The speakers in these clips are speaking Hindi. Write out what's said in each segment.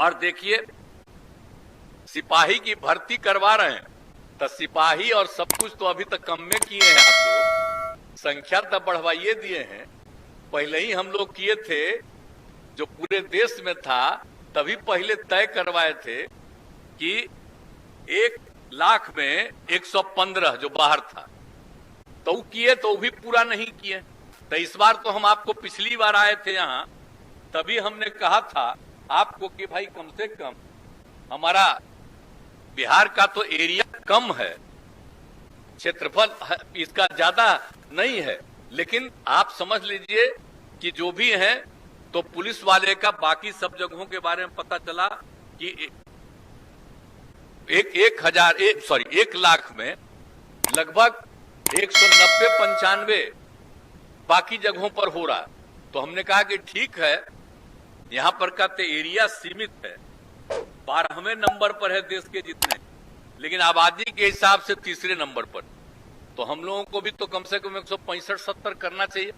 और देखिए, सिपाही की भर्ती करवा रहे हैं तो सिपाही और सब कुछ तो अभी तक कम में किए हैं। आप लोग संख्या तो बढ़वाइए दिए हैं, पहले ही हम लोग किए थे जो पूरे देश में था, तभी पहले तय करवाए थे कि 1 लाख में 115 जो बाहर था, तो किए तो भी पूरा नहीं किए। तो इस बार तो हम आपको, पिछली बार आए थे यहाँ, तभी हमने कहा था आपको कि भाई कम से कम हमारा बिहार का तो एरिया कम है, क्षेत्रफल इसका ज्यादा नहीं है, लेकिन आप समझ लीजिए कि जो भी है, तो पुलिस वाले का बाकी सब जगहों के बारे में पता चला कि 1 लाख में लगभग 190-95 बाकी जगहों पर हो रहा। तो हमने कहा कि ठीक है, यहां पर का तो एरिया सीमित है, 12वें नंबर पर है देश के जितने, लेकिन आबादी के हिसाब से तीसरे नंबर पर, तो हम लोगों को भी तो कम से कम 165-70 करना चाहिए।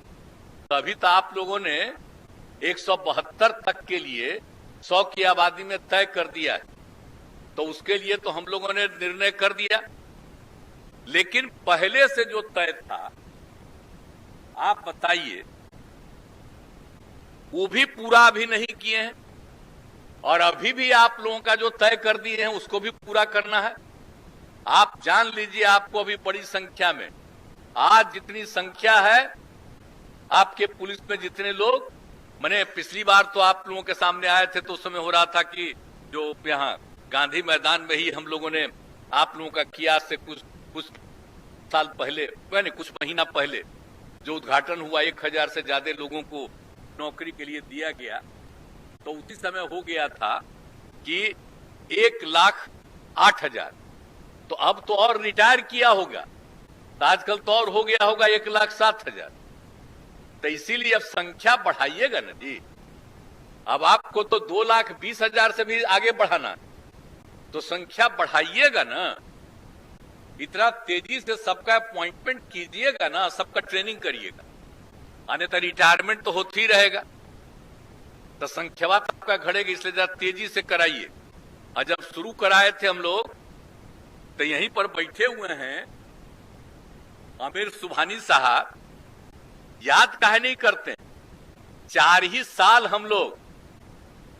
तभी तो आप लोगों ने 172 तक के लिए 100 की आबादी में तय कर दिया है, तो उसके लिए तो हम लोगों ने निर्णय कर दिया। लेकिन पहले से जो तय था, आप बताइए, वो भी पूरा अभी नहीं किए हैं, और अभी भी आप लोगों का जो तय कर दिए हैं उसको भी पूरा करना है। आप जान लीजिए, आपको अभी बड़ी संख्या में, आज जितनी संख्या है आपके पुलिस में, जितने लोग, मैंने पिछली बार तो आप लोगों के सामने आए थे तो उस समय हो रहा था कि जो यहाँ गांधी मैदान में ही हम लोगों ने आप लोगों का किया, से कुछ साल पहले, यानी कुछ महीना पहले जो उद्घाटन हुआ, 1000 से ज्यादा लोगों को नौकरी के लिए दिया गया, तो उसी समय हो गया था कि 1,08,000। तो अब तो और रिटायर किया होगा, तो आजकल तो और हो गया होगा 1,07,000। तो इसीलिए अब संख्या बढ़ाइएगा ना जी। अब आपको तो 2,20,000 से भी आगे बढ़ाना, तो संख्या बढ़ाइएगा ना। इतना तेजी से सबका अपॉइंटमेंट कीजिएगा ना, सबका ट्रेनिंग करिएगा, आने तो रिटायरमेंट तो होती ही रहेगा, तो संख्या आपका घटेगी, इसलिए जरा तेजी से कराइए। और जब शुरू कराए थे हम लोग, तो यहीं पर बैठे हुए हैं आमिर सुबहानी साहब, याद काहे नहीं करते? 4 ही साल हम लोग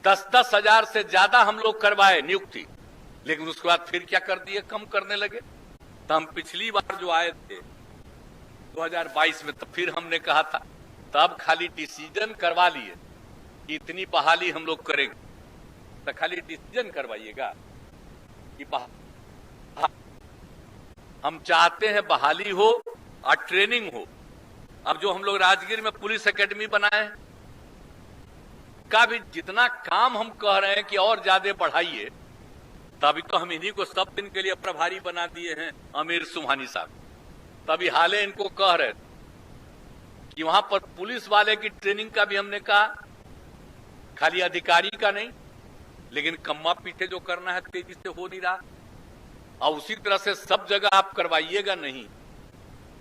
10-10 हजार से ज्यादा हम लोग करवाए नियुक्ति, लेकिन उसके बाद फिर क्या कर दिए, कम करने लगे। तो हम पिछली बार जो आए थे 2022 में, तो फिर हमने कहा था, तब खाली डिसीजन करवा लिए कि इतनी बहाली हम लोग करेंगे, तो खाली डिसीजन करवाइएगा कि हम चाहते हैं बहाली हो और ट्रेनिंग हो। अब जो हम लोग राजगीर में पुलिस एकेडमी बनाए हैं, का भी जितना काम हम कह रहे हैं कि और ज्यादा बढ़ाइए, तभी तो हम इन्हीं को सब दिन के लिए प्रभारी बना दिए हैं आमिर सुबहानी साहब। तभी हाले इनको कह रहे थे कि वहां पर पुलिस वाले की ट्रेनिंग का भी हमने कहा, खाली अधिकारी का नहीं, लेकिन कम्मा पीछे जो करना है तेजी से हो नहीं रहा, और उसी तरह से सब जगह आप करवाइएगा नहीं,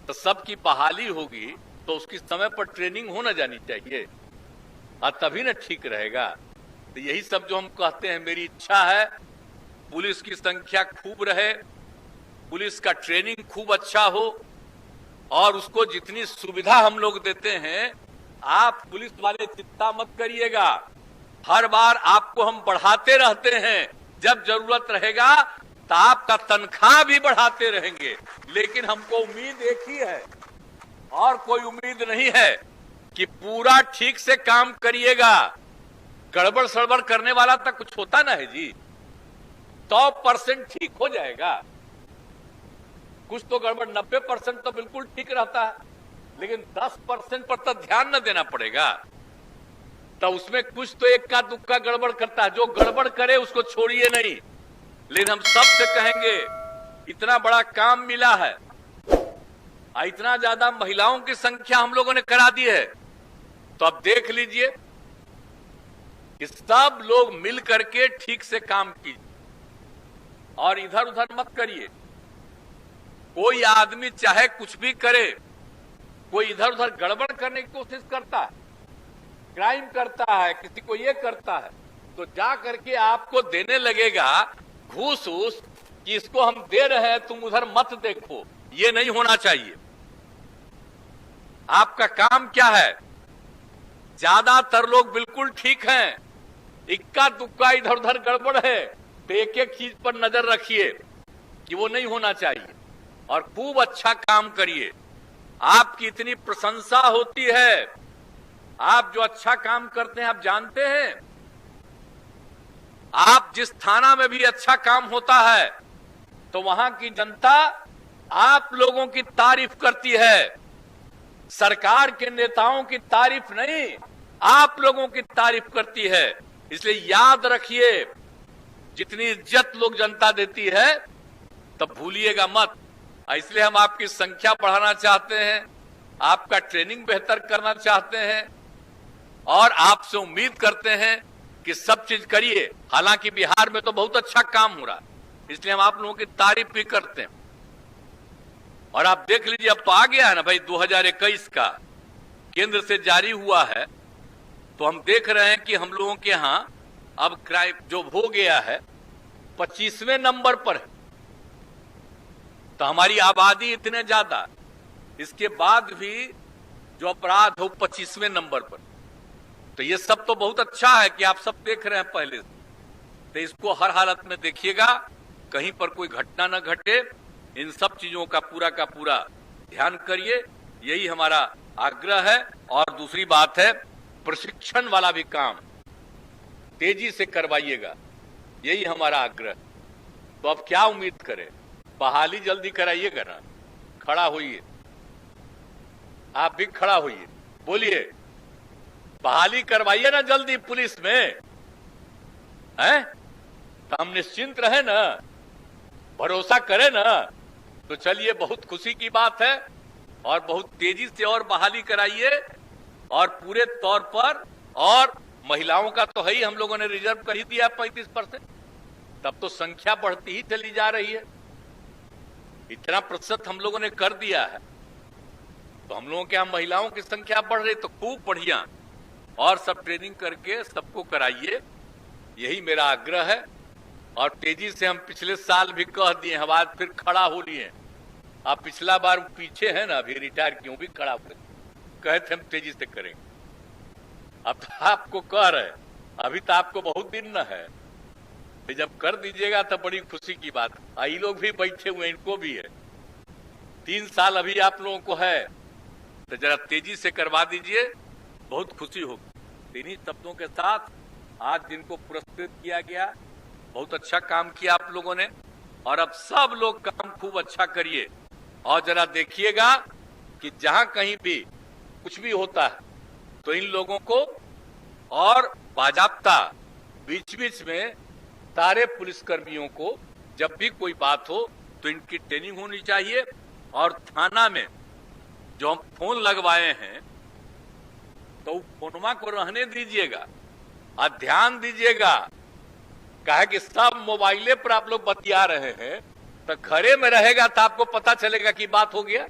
तो सबकी बहाली होगी, तो उसकी समय पर ट्रेनिंग होना जानी चाहिए, और तभी ना ठीक रहेगा। तो यही सब जो हम कहते हैं, मेरी इच्छा है पुलिस की संख्या खूब रहे, पुलिस का ट्रेनिंग खूब अच्छा हो, और उसको जितनी सुविधा हम लोग देते हैं, आप पुलिस वाले चिंता मत करिएगा, हर बार आपको हम बढ़ाते रहते हैं, जब जरूरत रहेगा तो आपका तनख्वाह भी बढ़ाते रहेंगे। लेकिन हमको उम्मीद एक ही है, और कोई उम्मीद नहीं है कि पूरा ठीक से काम करिएगा। गड़बड़ सड़बड़ करने वाला तक कुछ होता ना है जी, 100% ठीक हो जाएगा। कुछ तो गड़बड़, 90% तो बिल्कुल ठीक रहता है, लेकिन 10% पर तो ध्यान न देना पड़ेगा। तो उसमें कुछ तो इक्का दुक्का गड़बड़ करता है, जो गड़बड़ करे उसको छोड़िए नहीं। लेकिन हम सबसे कहेंगे, इतना बड़ा काम मिला है, इतना ज्यादा महिलाओं की संख्या हम लोगों ने करा दी है, तो अब देख लीजिए कि सब लोग मिल करके ठीक से काम कीजिए, और इधर उधर मत करिए। कोई आदमी चाहे कुछ भी करे, कोई इधर उधर गड़बड़ करने की कोशिश करता है, क्राइम करता है, किसी को ये करता है, तो जा करके आपको देने लगेगा घूस उस कि इसको हम दे रहे हैं, तुम उधर मत देखो। ये नहीं होना चाहिए। आपका काम क्या है? ज्यादातर लोग बिल्कुल ठीक हैं, इक्का दुक्का इधर उधर गड़बड़ है, तो एक एक चीज पर नजर रखिए कि वो नहीं होना चाहिए और खूब अच्छा काम करिए। आपकी इतनी प्रशंसा होती है, आप जो अच्छा काम करते हैं आप जानते हैं। आप जिस थाना में भी अच्छा काम होता है तो वहां की जनता आप लोगों की तारीफ करती है, सरकार के नेताओं की तारीफ नहीं, आप लोगों की तारीफ करती है। इसलिए याद रखिए, जितनी इज्जत लोग जनता देती है तब भूलिएगा मत। इसलिए हम आपकी संख्या बढ़ाना चाहते हैं, आपका ट्रेनिंग बेहतर करना चाहते हैं और आपसे उम्मीद करते हैं कि सब चीज करिए। हालांकि बिहार में तो बहुत अच्छा काम हो रहा है, इसलिए हम आप लोगों की तारीफ भी करते हैं। और आप देख लीजिए, अब तो आ गया है ना भाई, 2021 का केंद्र से जारी हुआ है, तो हम देख रहे हैं कि हम लोगों के यहां अब क्राइम जो हो गया है 25वें नंबर पर है। तो हमारी आबादी इतने ज्यादा, इसके बाद भी जो अपराध हो 25वें नंबर पर। तो ये सब तो बहुत अच्छा है कि आप सब देख रहे हैं पहले से, तो इसको हर हालत में देखिएगा, कहीं पर कोई घटना न घटे। इन सब चीजों का पूरा ध्यान करिए, यही हमारा आग्रह है। और दूसरी बात है, प्रशिक्षण वाला भी काम तेजी से करवाइएगा, यही हमारा आग्रह। तो अब क्या उम्मीद करें? बहाली जल्दी कराइएगा ना। खड़ा होइए, आप भी खड़ा होइए, बोलिए बहाली करवाइए ना जल्दी पुलिस में, हैं? तो हम निश्चिंत रहे ना, भरोसा करें ना। तो चलिए, बहुत खुशी की बात है और बहुत तेजी से और बहाली कराइए और पूरे तौर पर। और महिलाओं का तो है ही, हम लोगों ने रिजर्व कर ही दिया 35%, तब तो संख्या बढ़ती ही चली जा रही है। इतना प्रतिशत हम लोगों ने कर दिया है, तो हम लोगों के यहां महिलाओं की संख्या बढ़ रही, तो खूब बढ़िया। और सब ट्रेनिंग करके सबको कराइए, यही मेरा आग्रह है। और तेजी से हम पिछले साल भी कह दिए हैं, आज फिर खड़ा हो लिए। आप पिछला बार पीछे है ना, अभी रिटायर क्यों भी खड़ा हुए, कहे थे हम तेजी से करेंगे। अब तो आपको कह रहे, अभी तो आपको बहुत दिन न है, जब कर दीजिएगा तो बड़ी खुशी की बात। आई लोग भी बैठे हुए, इनको भी है, 3 साल अभी आप लोगों को है, तो जरा तेजी से करवा दीजिए, बहुत खुशी होगी। इन्हीं शब्दों के साथ आज जिनको पुरस्कृत किया गया, बहुत अच्छा काम किया आप लोगों ने। और अब सब लोग काम खूब अच्छा करिए और जरा देखिएगा कि जहां कहीं भी कुछ भी होता है तो इन लोगों को और बाजाप्ता बीच बीच में सारे पुलिसकर्मियों को जब भी कोई बात हो तो इनकी ट्रेनिंग होनी चाहिए। और थाना में जो हम फोन लगवाए हैं तो फोनमा को रहने दीजिएगा और ध्यान दीजिएगा, कहा कि सब मोबाइले पर आप लोग बतिया रहे हैं, तो घरे में रहेगा तो आपको पता चलेगा कि बात हो गया।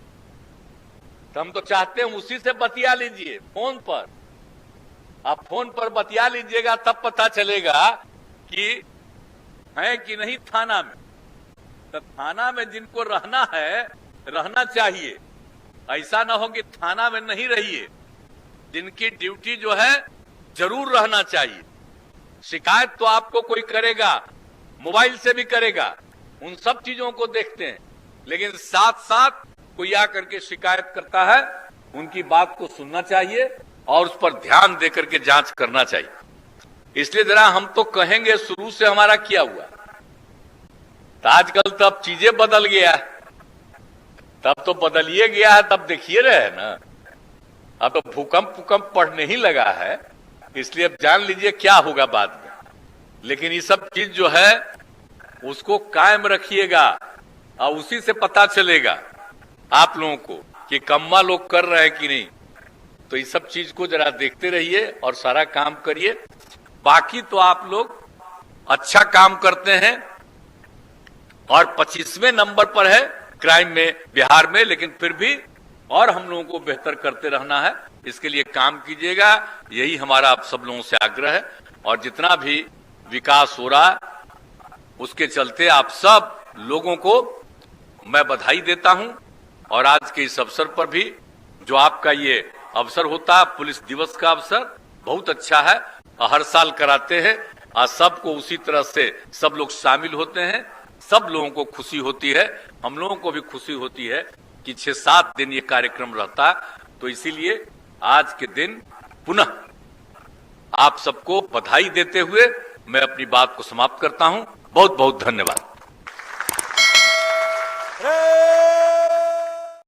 तो हम तो चाहते हैं उसी से बतिया लीजिए, फोन पर। आप फोन पर बतिया लीजिएगा, तब पता चलेगा कि है कि नहीं थाना में। तो थाना में जिनको रहना है रहना चाहिए, ऐसा ना हो कि थाना में नहीं रहिए। जिनकी ड्यूटी जो है जरूर रहना चाहिए। शिकायत तो आपको कोई करेगा, मोबाइल से भी करेगा, उन सब चीजों को देखते हैं, लेकिन साथ साथ कोई आकर के शिकायत करता है, उनकी बात को सुनना चाहिए और उस पर ध्यान देकर के जांच करना चाहिए। इसलिए जरा हम तो कहेंगे, शुरू से हमारा किया हुआ, तो आजकल तो अब चीजें बदल गया है, तब तो बदलिए गया है, तब देखिए रहे ना, अब तो भूकंप पड़ने ही लगा है। इसलिए अब जान लीजिए क्या होगा बाद में। लेकिन ये सब चीज जो है उसको कायम रखिएगा और उसी से पता चलेगा आप लोगों को कि कम्मा लोग कर रहे हैं कि नहीं। तो ये सब चीज को जरा देखते रहिए और सारा काम करिए। बाकी तो आप लोग अच्छा काम करते हैं और 25वें नंबर पर है क्राइम में बिहार में, लेकिन फिर भी और हम लोगों को बेहतर करते रहना है। इसके लिए काम कीजिएगा, यही हमारा आप सब लोगों से आग्रह है। और जितना भी विकास हो रहा उसके चलते आप सब लोगों को मैं बधाई देता हूं। और आज के इस अवसर पर भी जो आपका ये अवसर होता है पुलिस दिवस का अवसर बहुत अच्छा है, हर साल कराते हैं और सबको उसी तरह से सब लोग शामिल होते हैं, सब लोगों को खुशी होती है, हम लोगों को भी खुशी होती है कि 6-7 दिन ये कार्यक्रम रहता है। तो इसीलिए आज के दिन पुनः आप सबको बधाई देते हुए मैं अपनी बात को समाप्त करता हूं। बहुत बहुत धन्यवाद।